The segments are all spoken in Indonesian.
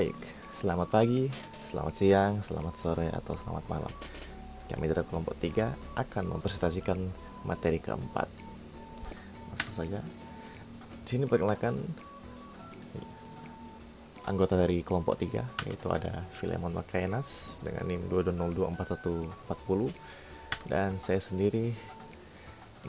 Baik, selamat pagi, selamat siang, selamat sore, atau selamat malam. Kami dari kelompok 3 akan mempresentasikan materi keempat. Langsung saja. Di sini perkenalkan anggota dari kelompok 3, yaitu ada Filemon Makaenas dengan NIM 22024140, dan saya sendiri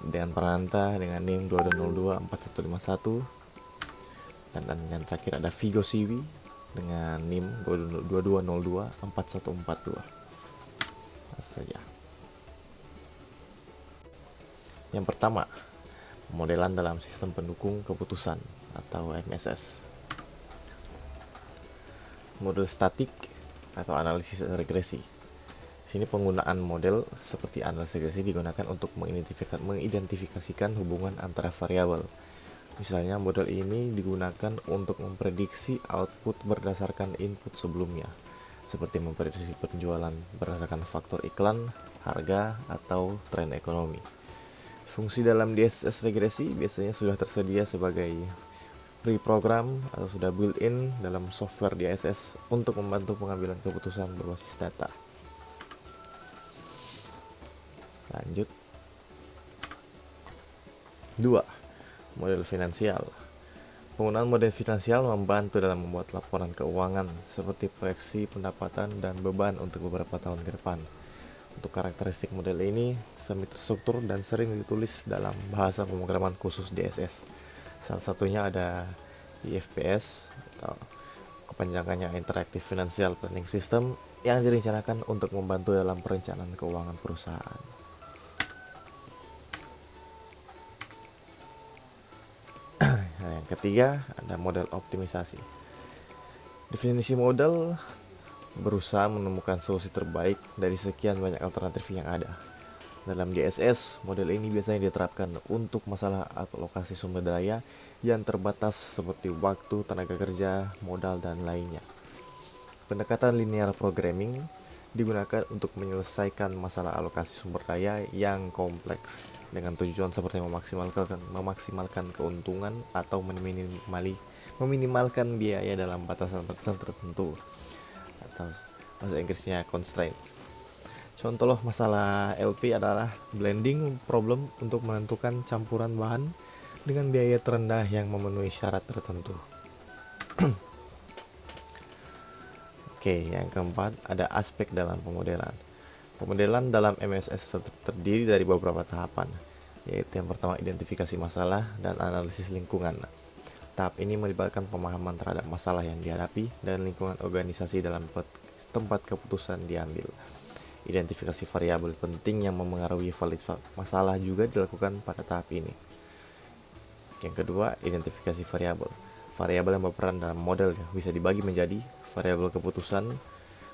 dengan Prananta dengan NIM 22024151, dan yang terakhir ada Vigo Siwi dengan NIM 22024142. Langsung saja. Yang pertama, pemodelan dalam sistem pendukung keputusan atau MSS. Model statik atau analisis regresi. Sini penggunaan model seperti analisis regresi digunakan untuk mengidentifikasikan hubungan antara variabel. Misalnya model ini digunakan untuk memprediksi output berdasarkan input sebelumnya, seperti memprediksi penjualan berdasarkan faktor iklan, harga, atau tren ekonomi. Fungsi dalam DSS regresi biasanya sudah tersedia sebagai pre-program atau sudah built-in dalam software DSS untuk membantu pengambilan keputusan berbasis data. Lanjut. 2. Model finansial. Penggunaan model finansial membantu dalam membuat laporan keuangan seperti proyeksi pendapatan dan beban untuk beberapa tahun ke depan. Untuk karakteristik model ini semi terstruktur dan sering ditulis dalam bahasa pemrograman khusus DSS. Salah satunya ada IFPS atau kepanjangannya Interactive Financial Planning System yang direncanakan untuk membantu dalam perencanaan keuangan perusahaan. Yang ketiga ada model optimisasi. Definisi model berusaha menemukan solusi terbaik dari sekian banyak alternatif yang ada. Dalam DSS, model ini biasanya diterapkan untuk masalah alokasi sumber daya yang terbatas seperti waktu, tenaga kerja, modal, dan lainnya. Pendekatan linear programming digunakan untuk menyelesaikan masalah alokasi sumber daya yang kompleks dengan tujuan seperti memaksimalkan keuntungan atau meminimalkan biaya dalam batasan tertentu, atau bahasa Inggrisnya constraints. Contoh masalah LP adalah blending problem untuk menentukan campuran bahan dengan biaya terendah yang memenuhi syarat tertentu. Oke, yang keempat ada aspek dalam pemodelan. Pemodelan dalam MSS terdiri dari beberapa tahapan, yaitu yang pertama identifikasi masalah dan analisis lingkungan. Tahap ini melibatkan pemahaman terhadap masalah yang dihadapi dan lingkungan organisasi dalam tempat keputusan diambil. Identifikasi variabel penting yang memengaruhi validitas masalah juga dilakukan pada tahap ini. Yang kedua, identifikasi variabel. Variabel yang berperan dalam model bisa dibagi menjadi variabel keputusan,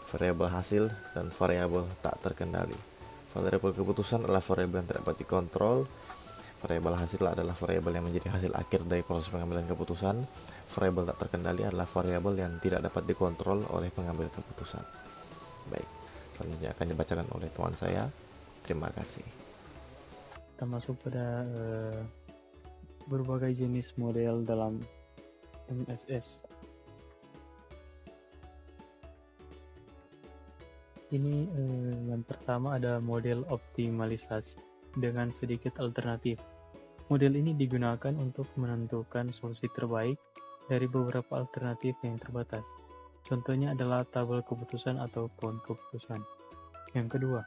variabel hasil, dan variabel tak terkendali. Variabel keputusan adalah variabel yang tidak dapat dikontrol. Variabel hasil adalah variabel yang menjadi hasil akhir dari proses pengambilan keputusan. Variabel tak terkendali adalah variabel yang tidak dapat dikontrol oleh pengambil keputusan. Baik, selanjutnya akan dibacakan oleh teman saya. Terima kasih. Kita masuk pada berbagai jenis model dalam MSS. Ini yang pertama ada model optimalisasi dengan sedikit alternatif. Model ini digunakan untuk menentukan solusi terbaik dari beberapa alternatif yang terbatas. Contohnya adalah tabel keputusan atau pohon keputusan. Yang kedua,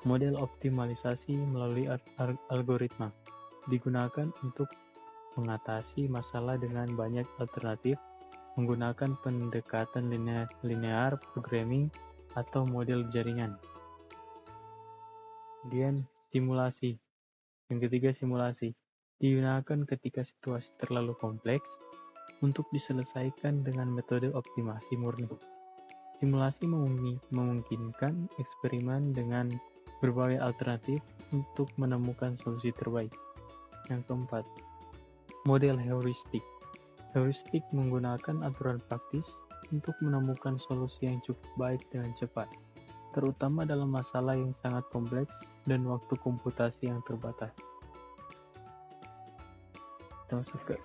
model optimalisasi melalui algoritma digunakan untuk mengatasi masalah dengan banyak alternatif menggunakan pendekatan linear programming atau model jaringan. Kemudian simulasi. Yang ketiga, simulasi digunakan ketika situasi terlalu kompleks untuk diselesaikan dengan metode optimasi murni. Simulasi memungkinkan eksperimen dengan berbagai alternatif untuk menemukan solusi terbaik. Yang keempat, model heuristik. Heuristik menggunakan aturan praktis untuk menemukan solusi yang cukup baik dengan cepat, terutama dalam masalah yang sangat kompleks dan waktu komputasi yang terbatas. Kita masuk ke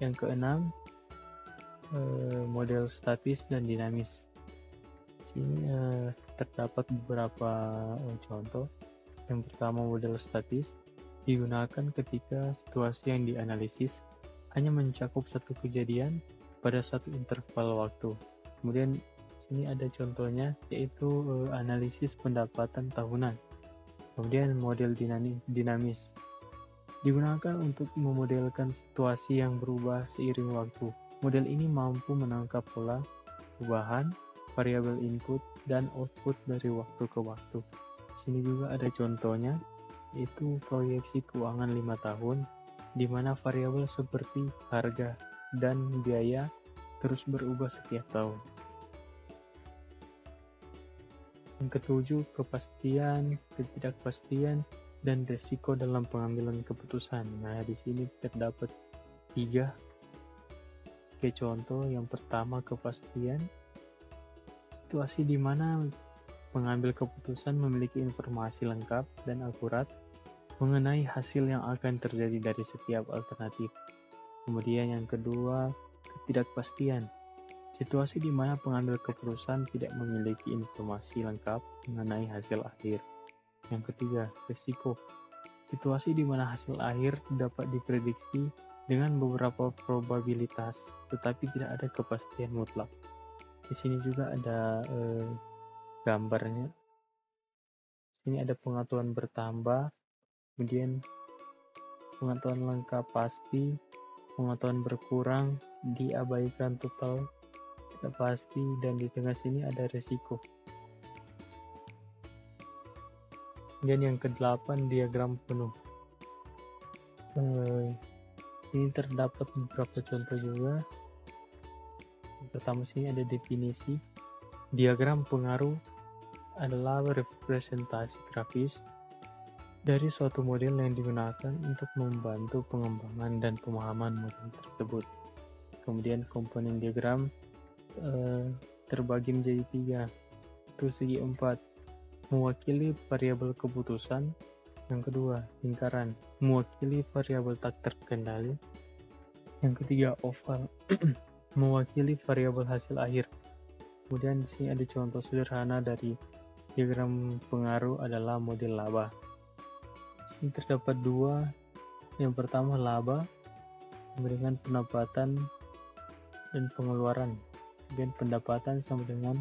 yang keenam, model statis dan dinamis. Sini terdapat beberapa contoh. Yang pertama, model statis digunakan ketika situasi yang dianalisis hanya mencakup satu kejadian pada satu interval waktu. Kemudian sini ada contohnya, yaitu analisis pendapatan tahunan. Kemudian model dinamis digunakan untuk memodelkan situasi yang berubah seiring waktu. Model ini mampu menangkap pola perubahan variabel input dan output dari waktu ke waktu. Sini juga ada contohnya, yaitu proyeksi keuangan 5 tahun, di mana variabel seperti harga dan biaya terus berubah setiap tahun. Yang ketujuh, kepastian, ketidakpastian, dan resiko dalam pengambilan keputusan. Nah, di sini terdapat 3 contoh. Yang pertama, kepastian. Situasi di mana pengambil keputusan memiliki informasi lengkap dan akurat mengenai hasil yang akan terjadi dari setiap alternatif. Kemudian yang kedua, ketidakpastian. Situasi di mana pengambil keputusan tidak memiliki informasi lengkap mengenai hasil akhir. Yang ketiga, risiko. Situasi di mana hasil akhir dapat diprediksi dengan beberapa probabilitas, tetapi tidak ada kepastian mutlak. Di sini juga ada gambarnya. Sini ada pengetahuan bertambah, kemudian pengetahuan lengkap pasti, pengetahuan berkurang, diabaikan total, tidak pasti, dan di tengah sini ada resiko. Dan yang ke-8, diagram penuh. Ini terdapat beberapa contoh juga. Yang pertama sini ada definisi. Diagram pengaruh adalah representasi grafis dari suatu model yang digunakan untuk membantu pengembangan dan pemahaman model tersebut. Kemudian komponen diagram terbagi menjadi 3, itu segi 4, mewakili variabel keputusan. Yang kedua, lingkaran, mewakili variabel tak terkendali. Yang ketiga, oval, mewakili variabel hasil akhir. Kemudian di sini ada contoh sederhana dari diagram pengaruh adalah model laba. Di sini terdapat 2. Yang pertama, laba dengan pendapatan dan pengeluaran. Dan pendapatan sama dengan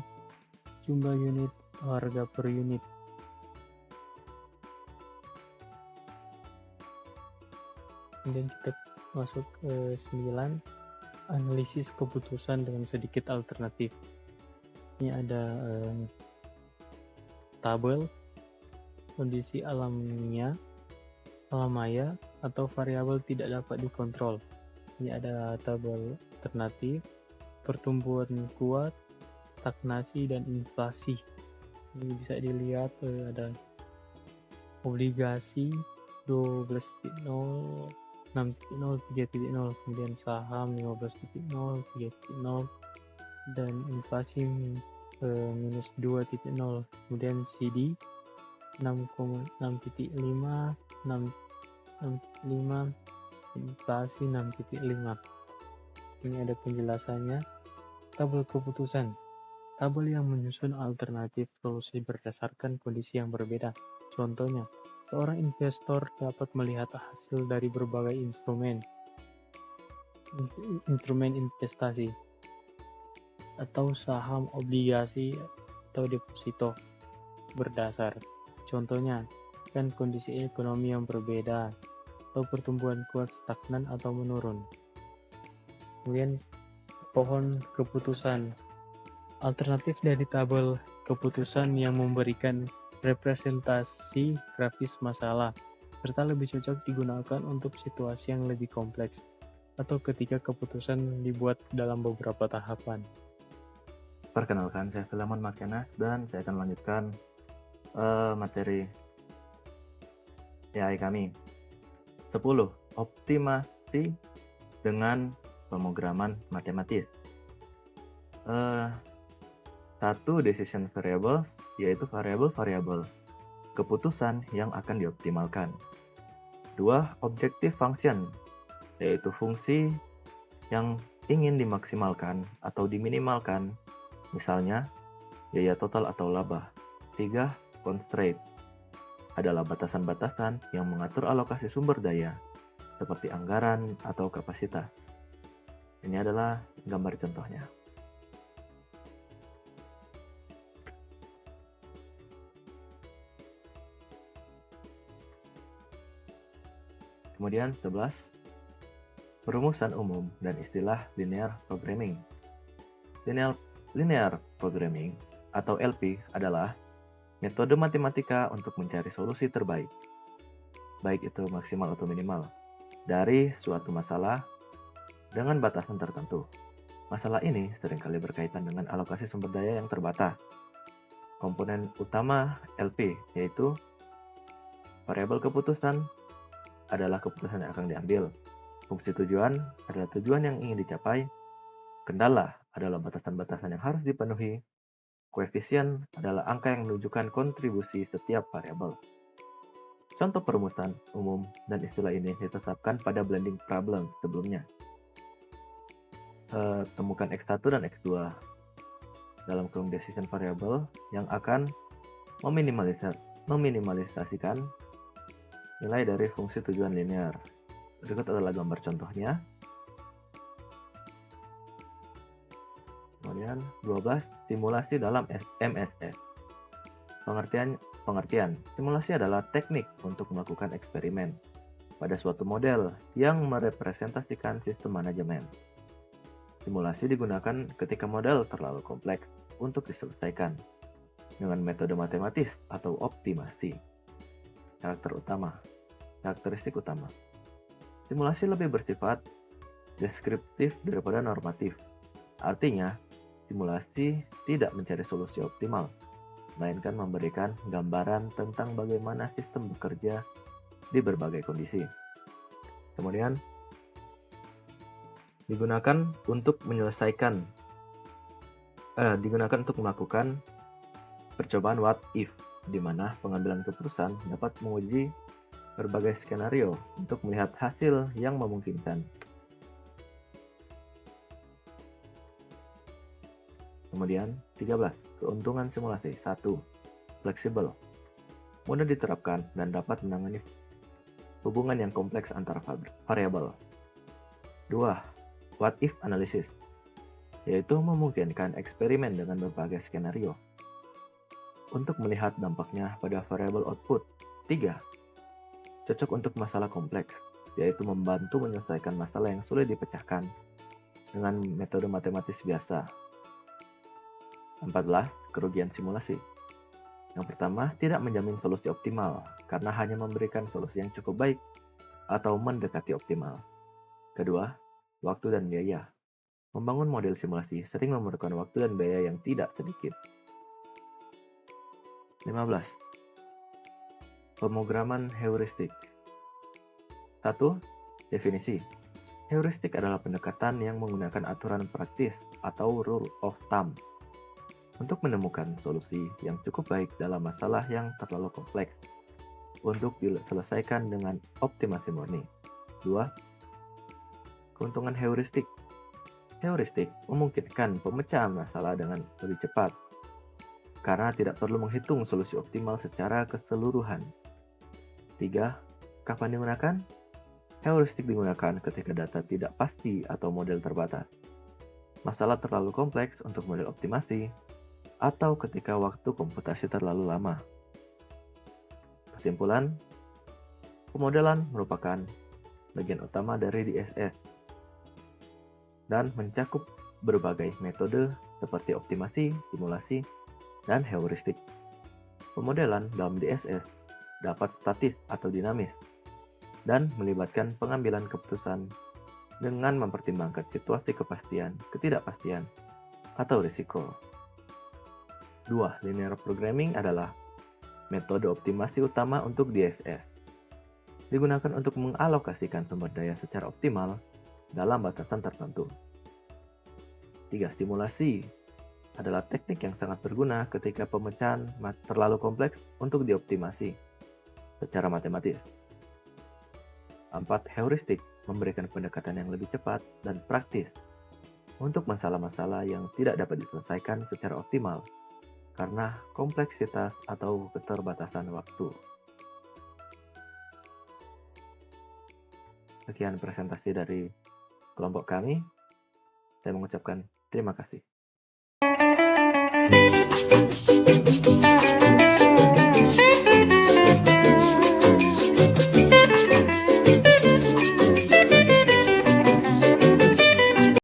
jumlah unit harga per unit. Kemudian kita masuk ke 9, analisis keputusan dengan sedikit alternatif. Ini ada tabel kondisi alamnya, alamaya, atau variabel tidak dapat dikontrol. Ini ada tabel alternatif, pertumbuhan kuat, stagnasi, dan inflasi. Ini bisa dilihat ada obligasi 12.0, 6.0, 3.0, kemudian saham 15.0, 3.0, dan inflasi minus 2.0, kemudian CD 6,6.5, 6.5, inflasi 6.5. Ini ada penjelasannya. Tabel keputusan, tabel yang menyusun alternatif solusi berdasarkan kondisi yang berbeda. Contohnya, seorang investor dapat melihat hasil dari berbagai instrumen investasi, atau saham, obligasi, atau deposito berdasar. Contohnya, kan kondisi ekonomi yang berbeda, atau pertumbuhan kuat, stagnan, atau menurun. Kemudian, pohon keputusan. Alternatif dari tabel keputusan yang memberikan representasi grafis masalah, serta lebih cocok digunakan untuk situasi yang lebih kompleks, atau ketika keputusan dibuat dalam beberapa tahapan. Perkenalkan, saya Filemon Makenas dan saya akan melanjutkan materi AI kami. 10. Optimasi dengan pemrograman matematis. 1. Decision variable, yaitu variabel-variabel keputusan yang akan dioptimalkan. 2. Objective function, yaitu fungsi yang ingin dimaksimalkan atau diminimalkan, misalnya biaya total atau laba. 3. Constraint adalah batasan-batasan yang mengatur alokasi sumber daya, seperti anggaran atau kapasitas. Ini adalah gambar contohnya. Kemudian 11. Perumusan umum dan istilah linear programming. Linear programming atau LP adalah metode matematika untuk mencari solusi terbaik, baik itu maksimal atau minimal, dari suatu masalah dengan batasan tertentu. Masalah ini seringkali berkaitan dengan alokasi sumber daya yang terbatas. Komponen utama LP yaitu variabel keputusan adalah keputusan yang akan diambil. Fungsi tujuan adalah tujuan yang ingin dicapai. Kendala adalah batasan-batasan yang harus dipenuhi. Koefisien adalah angka yang menunjukkan kontribusi setiap variabel. Contoh perumusan umum dan istilah ini ditetapkan pada blending problem sebelumnya. Temukan X1 dan X2 dalam kurung decision variable yang akan meminimalisasikan nilai dari fungsi tujuan linear. Berikut adalah gambar contohnya. Kemudian 12. Simulasi dalam MSS. Pengertian. Simulasi adalah teknik untuk melakukan eksperimen pada suatu model yang merepresentasikan sistem manajemen. Simulasi digunakan ketika model terlalu kompleks untuk diselesaikan dengan metode matematis atau optimasi. Karakteristik utama. Simulasi lebih bersifat deskriptif daripada normatif. Artinya, simulasi tidak mencari solusi optimal, melainkan memberikan gambaran tentang bagaimana sistem bekerja di berbagai kondisi. Kemudian, digunakan untuk melakukan percobaan what if, di mana pengambilan keputusan dapat menguji berbagai skenario untuk melihat hasil yang memungkinkan. Kemudian 13. Keuntungan simulasi. 1. Fleksibel. Mudah diterapkan dan dapat menangani hubungan yang kompleks antar variabel. 2. What if analysis, yaitu memungkinkan eksperimen dengan berbagai skenario untuk melihat dampaknya pada variabel output. 3. Cocok untuk masalah kompleks, yaitu membantu menyelesaikan masalah yang sulit dipecahkan dengan metode matematis biasa. 14. Kerugian simulasi. Yang pertama, tidak menjamin solusi optimal karena hanya memberikan solusi yang cukup baik atau mendekati optimal. Kedua, waktu dan biaya. Membangun model simulasi sering memerlukan waktu dan biaya yang tidak sedikit. 15. Pemrograman heuristik. 1. Definisi. Heuristik adalah pendekatan yang menggunakan aturan praktis atau rule of thumb untuk menemukan solusi yang cukup baik dalam masalah yang terlalu kompleks untuk diselesaikan dengan optimasi murni. 2. Keuntungan heuristik. Heuristik memungkinkan pemecahan masalah dengan lebih cepat karena tidak perlu menghitung solusi optimal secara keseluruhan. 3. Kapan digunakan? Heuristik digunakan ketika data tidak pasti atau model terbatas, masalah terlalu kompleks untuk model optimasi, atau ketika waktu komputasi terlalu lama. Kesimpulan, pemodelan merupakan bagian utama dari DSS dan mencakup berbagai metode seperti optimasi, simulasi, dan heuristik. Pemodelan dalam DSS dapat statis atau dinamis dan melibatkan pengambilan keputusan dengan mempertimbangkan situasi kepastian, ketidakpastian, atau risiko. 2. Linear programming adalah metode optimasi utama untuk DSS. Digunakan untuk mengalokasikan sumber daya secara optimal dalam batasan tertentu. 3. Simulasi adalah teknik yang sangat berguna ketika pemecahan terlalu kompleks untuk dioptimasi secara matematis. 4. Heuristik memberikan pendekatan yang lebih cepat dan praktis untuk masalah-masalah yang tidak dapat diselesaikan secara optimal karena kompleksitas atau keterbatasan waktu. Sekian presentasi dari kelompok kami. Saya mengucapkan terima kasih.